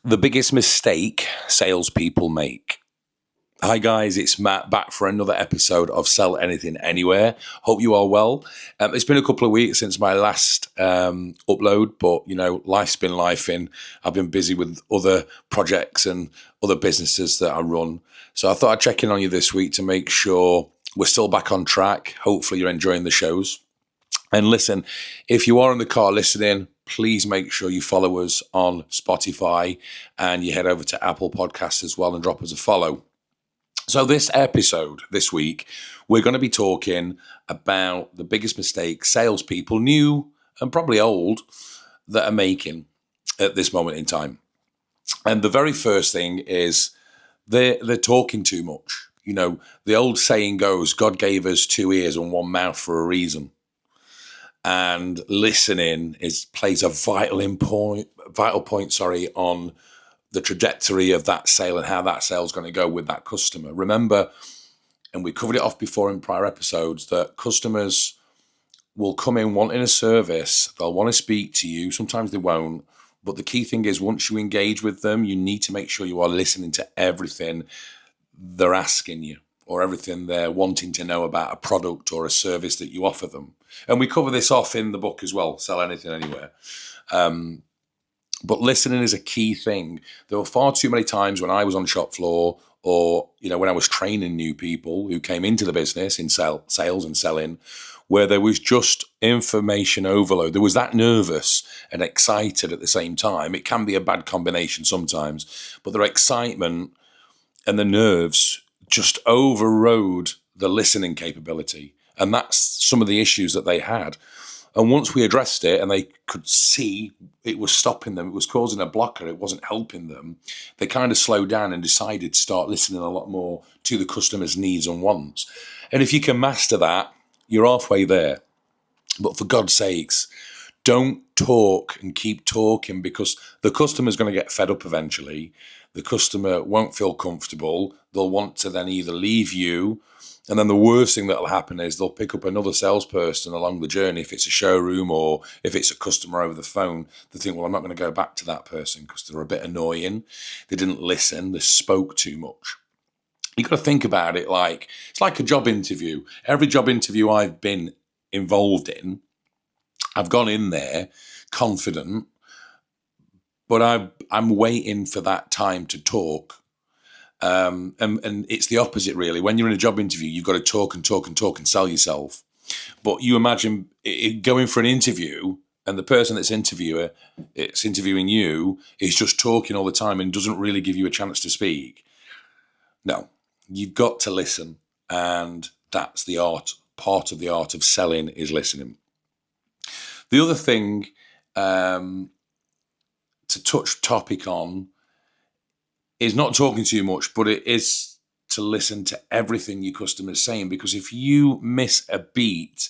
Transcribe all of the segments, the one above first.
The biggest mistake salespeople make. Hi guys, it's Matt back for another episode of Sell Anything Anywhere. Hope you are well. It's been a couple of weeks since my last upload, but life's been lifing. I've been busy with other projects and other businesses that I run. So I thought I'd check in on you this week to make sure we're still back on track. Hopefully you're enjoying the shows. And listen, if you are in the car listening, please make sure you follow us on Spotify and you head over to Apple Podcasts as well and drop us a follow. So this episode, this week, we're going to be talking about the biggest mistakes salespeople, new and probably old, that are making at this moment in time. And the very first thing is they're talking too much. The old saying goes, God gave us 2 ears and 1 mouth for a reason. And listening plays a vital point on the trajectory of that sale and how that sale is going to go with that customer. Remember, and we covered it off before in prior episodes, that customers will come in wanting a service. They'll want to speak to you. Sometimes they won't. But the key thing is, once you engage with them, you need to make sure you are listening to everything they're asking you or everything they're wanting to know about a product or a service that you offer them. And we cover this off in the book as well, Sell Anything Anywhere. But listening is a key thing. There were far too many times when I was on shop floor or, when I was training new people who came into the business in sales and selling, where there was just information overload. There was that nervous and excited at the same time. It can be a bad combination sometimes, but their excitement and the nerves just overrode the listening capability. And that's some of the issues that they had. And once we addressed it and they could see it was stopping them, it was causing a blocker, it wasn't helping them, they kind of slowed down and decided to start listening a lot more to the customer's needs and wants. And if you can master that, you're halfway there. But for God's sakes, don't talk and keep talking, because the customer's going to get fed up eventually. The customer won't feel comfortable. They'll want to then either leave you, and then the worst thing that'll happen is they'll pick up another salesperson along the journey. If it's a showroom or if it's a customer over the phone, they think, well, I'm not going to go back to that person because they're a bit annoying. They didn't listen. They spoke too much. You've got to think about it like it's like a job interview. Every job interview I've been involved in, I've gone in there confident, but I'm waiting for that time to talk. And it's the opposite, really. When you're in a job interview, you've got to talk and talk and talk and sell yourself. But you imagine going for an interview and the person that's interviewing you is just talking all the time and doesn't really give you a chance to speak. No, you've got to listen. And that's the art. Part of the art of selling is listening. The other thing to touch topic on is not talking too much, but it is to listen to everything your customer's saying. Because if you miss a beat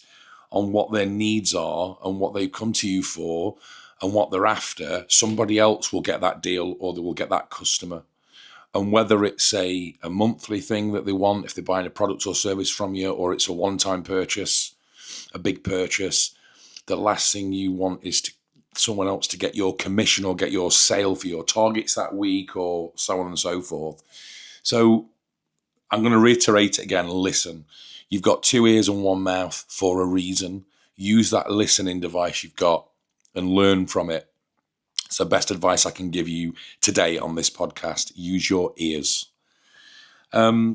on what their needs are and what they come to you for and what they're after, somebody else will get that deal or they will get that customer. And whether it's a monthly thing that they want, if they're buying a product or service from you, or it's a one-time purchase, a big purchase, the last thing you want is someone else to get your commission or get your sale for your targets that week or so on and so forth. So I'm going to reiterate it again. Listen, you've got 2 ears and 1 mouth for a reason. Use that listening device you've got and learn from it. It's the best advice I can give you today on this podcast. Use your ears. Over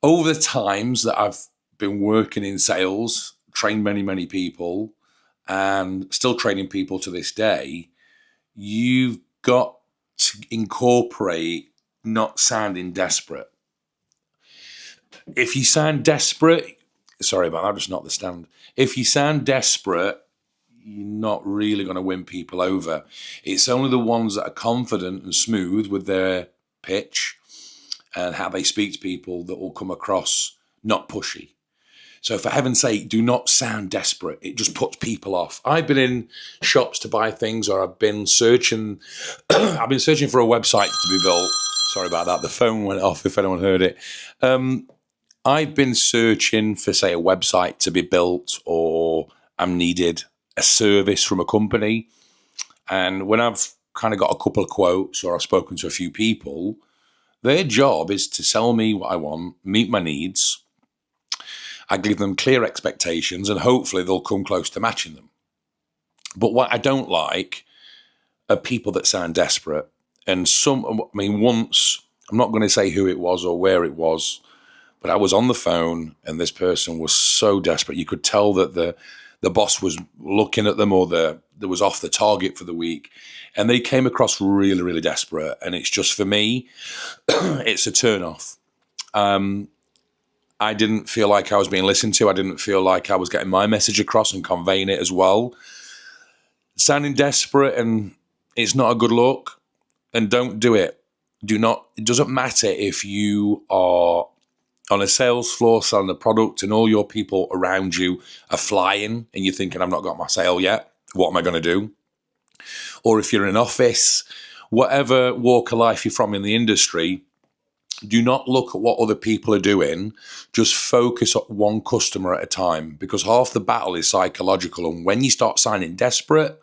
the times that I've been working in sales, trained many, many people, and still training people to this day, you've got to incorporate not sounding desperate. If you sound desperate, sorry about that, just not the stand. If you sound desperate, you're not really going to win people over. It's only the ones that are confident and smooth with their pitch and how they speak to people that will come across not pushy. So for heaven's sake, do not sound desperate. It just puts people off. I've been in shops to buy things, or I've been searching. I've been searching for a website to be built. Sorry about that. The phone went off if anyone heard it. I've been searching for, say, a website to be built, or I'm needed a service from a company. And when I've kind of got a couple of quotes or I've spoken to a few people, their job is to sell me what I want, meet my needs. I give them clear expectations and hopefully they'll come close to matching them. But what I don't like are people that sound desperate. And once, I'm not going to say who it was or where it was, but I was on the phone and this person was so desperate. You could tell that the boss was looking at them or there was off the target for the week. And they came across really, really desperate. And it's just, for me, it's a turn off. I didn't feel like I was being listened to. I didn't feel like I was getting my message across and conveying it as well. Sounding desperate, and it's not a good look. And don't do it. It doesn't matter if you are on a sales floor selling a product and all your people around you are flying and you're thinking, I've not got my sale yet. What am I going to do? Or if you're in an office, whatever walk of life you're from in the industry, do not look at what other people are doing. Just focus on one customer at a time, because half the battle is psychological. And when you start sounding desperate,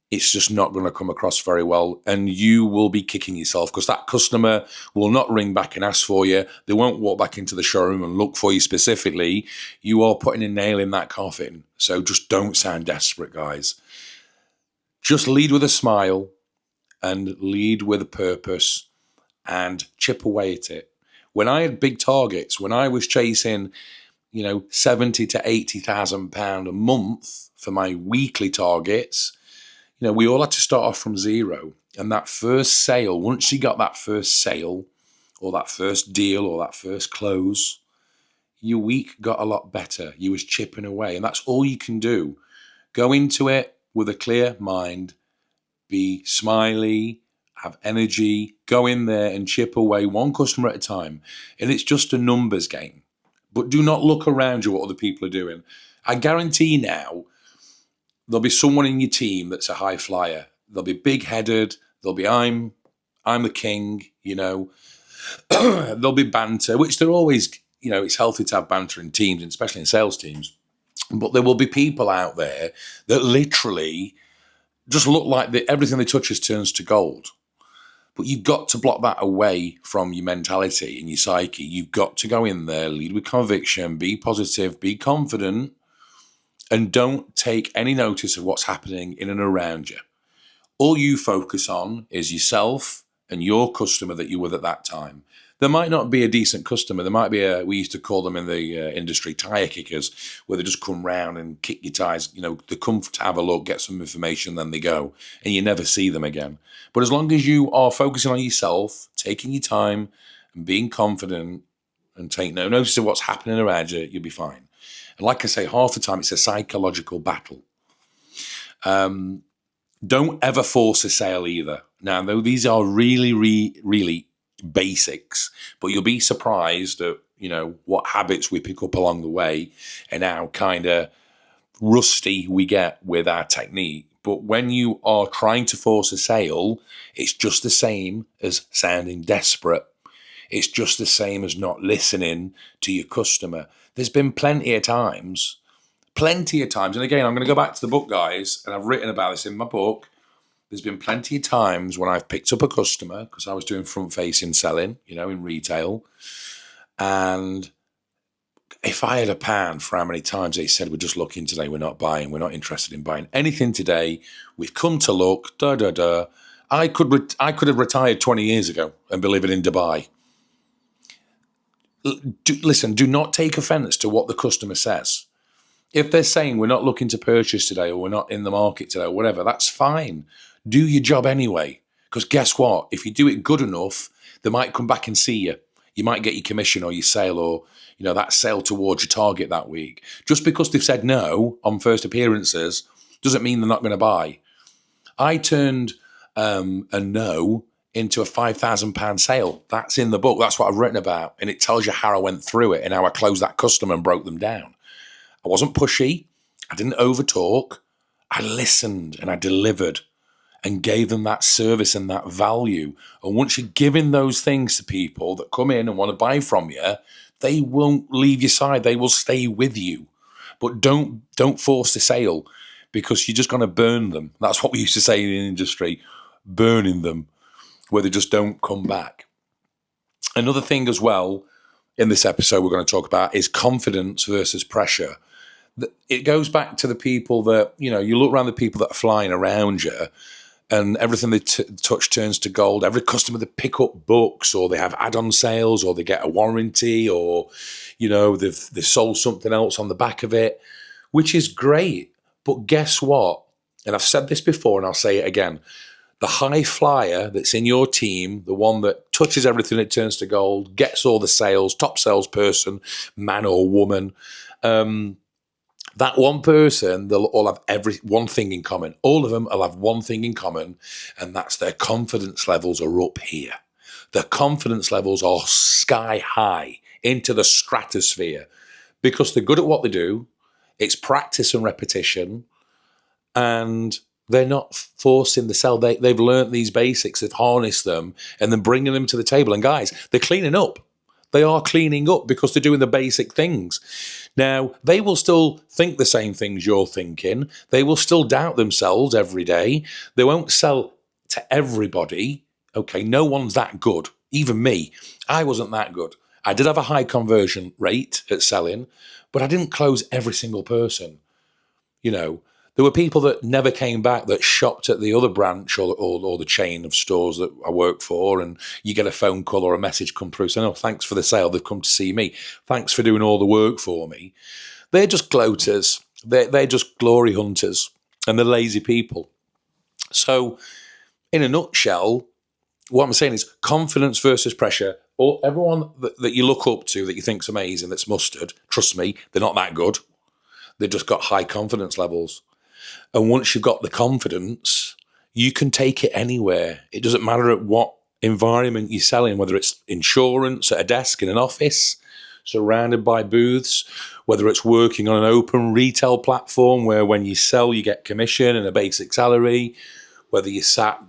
it's just not going to come across very well. And you will be kicking yourself because that customer will not ring back and ask for you. They won't walk back into the showroom and look for you specifically. You are putting a nail in that coffin. So just don't sound desperate, guys. Just lead with a smile and lead with a purpose and chip away at it. When I had big targets, when I was chasing, 70 to 80,000 pound a month for my weekly targets, we all had to start off from zero. And that first sale, once you got that first sale or that first deal or that first close, your week got a lot better. You was chipping away. And that's all you can do. Go into it with a clear mind, be smiley, have energy, go in there and chip away one customer at a time. And it's just a numbers game. But do not look around you what other people are doing. I guarantee now, there'll be someone in your team that's a high flyer. They'll be big-headed. They'll be, I'm the king, There'll be banter, which they're always, it's healthy to have banter in teams, and especially in sales teams. But there will be people out there that literally just look like everything they touches turns to gold. But you've got to block that away from your mentality and your psyche. You've got to go in there, lead with conviction, be positive, be confident, and don't take any notice of what's happening in and around you. All you focus on is yourself and your customer that you're with at that time. There might not be a decent customer. There might be we used to call them in the industry tire kickers, where they just come round and kick your tires. They come to have a look, get some information, then they go, and you never see them again. But as long as you are focusing on yourself, taking your time and being confident and take no notice of what's happening around you, you'll be fine. And like I say, half the time it's a psychological battle. Don't ever force a sale either. Now, though these are really, really basics, but you'll be surprised at, what habits we pick up along the way and how kind of rusty we get with our technique. But when you are trying to force a sale, it's just the same as sounding desperate. It's just the same as not listening to your customer. There's been plenty of times. And again, I'm going to go back to the book, guys, and I've written about this in my book. There's been plenty of times when I've picked up a customer, because I was doing front-facing selling, in retail. And if I had a pound for how many times they said, we're just looking today, we're not buying, we're not interested in buying anything today, we've come to look, I could have retired 20 years ago and be living in Dubai. Listen, do not take offense to what the customer says. If they're saying we're not looking to purchase today or we're not in the market today or whatever, that's fine. Do your job anyway. Because guess what? If you do it good enough, they might come back and see you. You might get your commission or your sale or, that sale towards your target that week. Just because they've said no on first appearances doesn't mean they're not going to buy. I turned a no into a £5,000 sale. That's in the book. That's what I've written about. And it tells you how I went through it and how I closed that customer and broke them down. I wasn't pushy. I didn't overtalk. I listened and I delivered and gave them that service and that value. And once you're giving those things to people that come in and want to buy from you, they won't leave your side. They will stay with you. But don't force the sale, because you're just going to burn them. That's what we used to say in the industry. burning them, where they just don't come back. Another thing as well in this episode we're going to talk about is confidence versus pressure. It goes back to the people that, you look around the people that are flying around you, and everything they touch turns to gold. Every customer they pick up books, or they have add-on sales, or they get a warranty, or, they've sold something else on the back of it, which is great. But guess what? And I've said this before and I'll say it again. The high flyer that's in your team, the one that touches everything, it turns to gold, gets all the sales, top salesperson, man or woman, that one person, they'll all have one thing in common. All of them will have one thing in common, and that's their confidence levels are up here. Their confidence levels are sky high into the stratosphere because they're good at what they do. It's practice and repetition, and they're not forcing the sell. They've learned these basics, they've harnessed them, and then bringing them to the table. And guys, they're cleaning up. They are cleaning up because they're doing the basic things. Now, they will still think the same things you're thinking. They will still doubt themselves every day. They won't sell to everybody. Okay, no one's that good. Even me, I wasn't that good. I did have a high conversion rate at selling, but I didn't close every single person. There were people that never came back that shopped at the other branch or the chain of stores that I work for, and you get a phone call or a message come through saying, "Oh, thanks for the sale. They've come to see me. Thanks for doing all the work for me." They're just gloaters. They're just glory hunters, and they're lazy people. So, in a nutshell, what I'm saying is confidence versus pressure. Or everyone that you look up to that you think's amazing, that's mustard, trust me, they're not that good. They've just got high confidence levels. And once you've got the confidence, you can take it anywhere. It doesn't matter at what environment you're selling, whether it's insurance, at a desk in an office, surrounded by booths, whether it's working on an open retail platform where when you sell, you get commission and a basic salary, whether you sat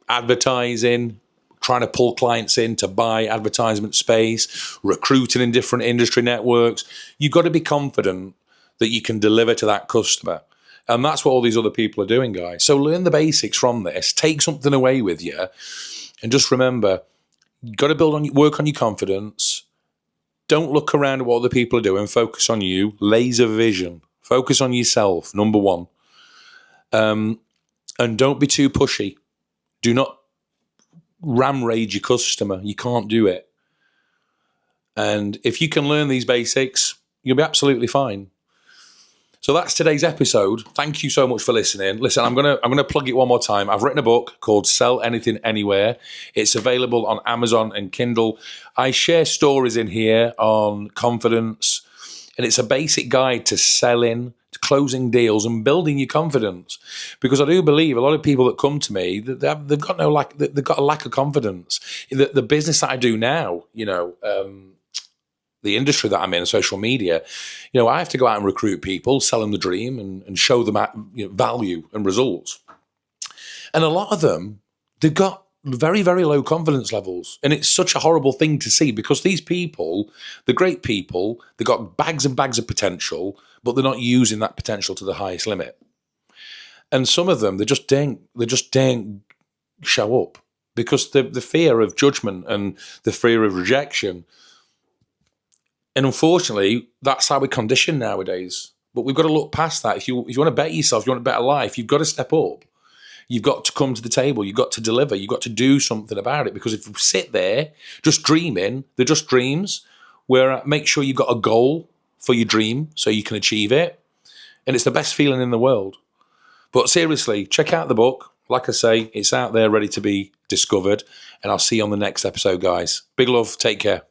advertising, trying to pull clients in to buy advertisement space, recruiting in different industry networks. You've got to be confident that you can deliver to that customer. And that's what all these other people are doing, guys. So learn the basics from this. Take something away with you. And just remember, you've got to work on your confidence. Don't look around at what other people are doing. Focus on you. Laser vision. Focus on yourself, number one. And don't be too pushy. Do not ram rage your customer. You can't do it. And if you can learn these basics, you'll be absolutely fine. So that's today's episode. Thank you so much for listening. Listen, I'm gonna plug it one more time. I've written a book called Sell Anything Anywhere. It's available on Amazon and Kindle. I share stories in here on confidence, and it's a basic guide to selling, to closing deals, and building your confidence. Because I do believe a lot of people that come to me, they've got a lack of confidence. The business that I do now, the industry that I'm in, social media, I have to go out and recruit people, sell them the dream, and show them value and results. And a lot of them, they've got very, very low confidence levels. And it's such a horrible thing to see because these people, the great people, they've got bags and bags of potential, but they're not using that potential to the highest limit. And some of them, they just don't show up because the fear of judgment and the fear of rejection. And unfortunately, that's how we're conditioned nowadays. But we've got to look past that. If you want to better yourself, you want a better life, you've got to step up. You've got to come to the table. You've got to deliver. You've got to do something about it. Because if you sit there just dreaming, they're just dreams, where make sure you've got a goal for your dream so you can achieve it. And it's the best feeling in the world. But seriously, check out the book. Like I say, it's out there ready to be discovered. And I'll see you on the next episode, guys. Big love. Take care.